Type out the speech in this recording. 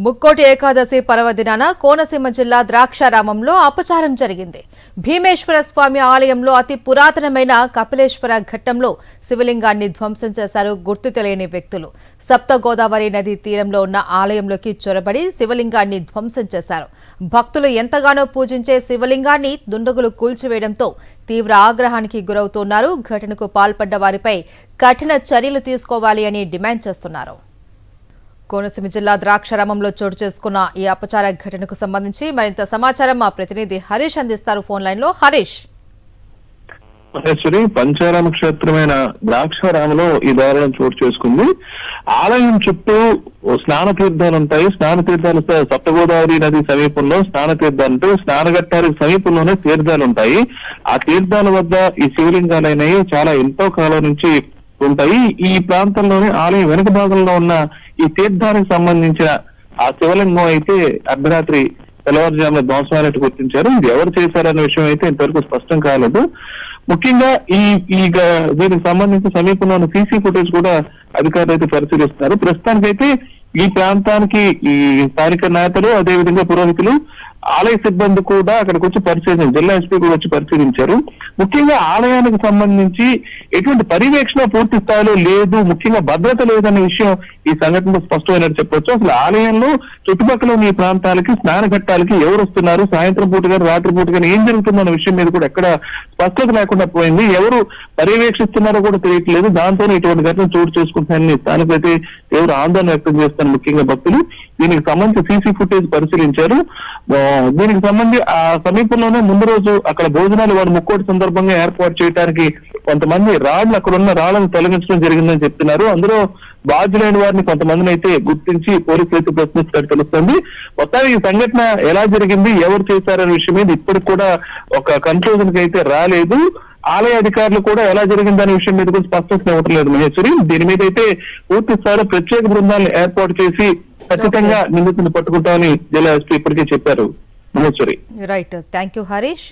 ముక్కోటి ఏకాదశి పర్వదినాన కోనసీమ జిల్లా ద్రాక్షారామంలో అపచారం జరిగింది. భీమేశ్వర స్వామి ఆలయంలో అతి పురాతనమైన కపిలేశ్వర ఘట్టంలో శివలింగాన్ని ధ్వంసం చేశారు గుర్తు తెలియని వ్యక్తులు. సప్త గోదావరి నది తీరంలో ఉన్న ఆలయంలోకి చొరబడి శివలింగాన్ని ధ్వంసం చేశారు. భక్తులు ఎంతగానో పూజించే శివలింగాన్ని దుండగులు కూల్చివేయడంతో తీవ్ర ఆగ్రహానికి గురవుతున్నారు. ఘటనకు పాల్పడ్డ వారిపై కఠిన చర్యలు తీసుకోవాలి అని డిమాండ్ చేస్తున్నారు. కోనసీమ జిల్లా ద్రాక్షారామంలో చోటు చేసుకున్న ఈ అపచార ఘటనకు సంబంధించి మరింత సమాచారం మా ప్రతినిధి హరీష్ అందిస్తారు. ఫోన్ లైన్ లో హరీష్. మహేశ్వరి, పంచారామ క్షేత్రమైన ద్రాక్షారామంలో ఈ దారుణం చోటు చేసుకుంది. ఆలయం చుట్టూ స్నాన తీర్థాలు ఉంటాయి. స్నాన తీర్థాలు సప్తగోదావరి నది సమీపంలో స్నాన తీర్థాలు ఉంటాయి. స్నానఘట్టానికి సమీపంలోనే తీర్థాలు ఉంటాయి. ఆ తీర్థాల వద్ద ఈ శివలింగాలు అనేవి చాలా ఎంతో కాలం నుంచి ఉంటాయి. ఈ ప్రాంతంలోనే ఆలయం వెనుక భాగంలో ఉన్న ఈ తీర్థానికి సంబంధించిన ఆ శివలింగం అయితే అర్ధరాత్రి తెల్లవారుజామున ధ్వంసమైనట్టు గుర్తించారు. ఇది ఎవరు చేశారనే విషయం అయితే ఇంతవరకు స్పష్టం కాలేదు. ముఖ్యంగా దీనికి సంబంధించి సమీపంలో ఉన్న సీసీ ఫుటేజ్ కూడా అధికారులు అయితే పరిశీలిస్తున్నారు. ప్రస్తుతానికైతే ఈ ప్రాంతానికి ఈ స్థానిక నేతలు, అదేవిధంగా పురోహితులు, ఆలయ సిబ్బంది కూడా అక్కడికి వచ్చి పరిశీలించారు. జిల్లా ఎస్పీ కూడా వచ్చి పరిశీలించారు. ముఖ్యంగా ఆలయానికి సంబంధించి ఎటువంటి పర్యవేక్షణ పూర్తి స్థాయిలో లేదు, ముఖ్యంగా భద్రత లేదనే విషయం ఈ సంఘటనలో స్పష్టమైనట్టు చెప్పొచ్చు. అసలు ఆలయంలో చుట్టుపక్కల ఉన్న ఈ ప్రాంతాలకి, స్నాన ఘట్టాలకి ఎవరు వస్తున్నారు, సాయంత్రం పూట కానీ రాత్రి పూట కానీ ఏం జరుగుతుందన్న విషయం మీద కూడా ఎక్కడ స్పష్టత లేకుండా పోయింది. ఎవరు పర్యవేక్షిస్తున్నారో కూడా తెలియట్లేదు. దాంతో ఇటువంటి ఘటన చోటు చేసుకుంటున్నారని స్థానికులైతే ఎవరు ఆందోళన వ్యక్తం చేస్తున్నారు. ముఖ్యంగా భక్తులు దీనికి సంబంధించి సీసీ ఫుటేజ్ పరిశీలించారు. దీనికి సంబంధించి ఆ సమీపంలోనే ముందు రోజు అక్కడ భోజనాలు వాడు ముక్కోటి సందర్భంగా ఏర్పాటు చేయడానికి కొంతమంది అక్కడ ఉన్న రాళ్లను తొలగించడం జరిగిందని చెప్తున్నారు. అందులో బాధ్యులైన వారిని కొంతమందిని అయితే గుర్తించి పోలీసులు అయితే ప్రశ్నిస్తున్నట్టు తెలుస్తుంది. మొత్తానికి ఈ సంఘటన ఎలా జరిగింది, ఎవరు చేశారనే విషయం మీద ఇప్పటికి కూడా ఒక కన్క్లూజన్ కి అయితే రాలేదు. ఆలయ అధికారులు కూడా ఎలా జరిగిందనే విషయం మీద కూడా స్పష్టత ఇవ్వట్లేదు మహేశ్వరి. దీని మీద అయితే పూర్తి స్థాయిలో ప్రత్యేక బృందాలను ఏర్పాటు చేసి ఖచ్చితంగా నిందితులను పట్టుకుంటామని జిల్లా ఎస్పీ ఇప్పటికే చెప్పారు Maheshwari. Right, thank you Harish.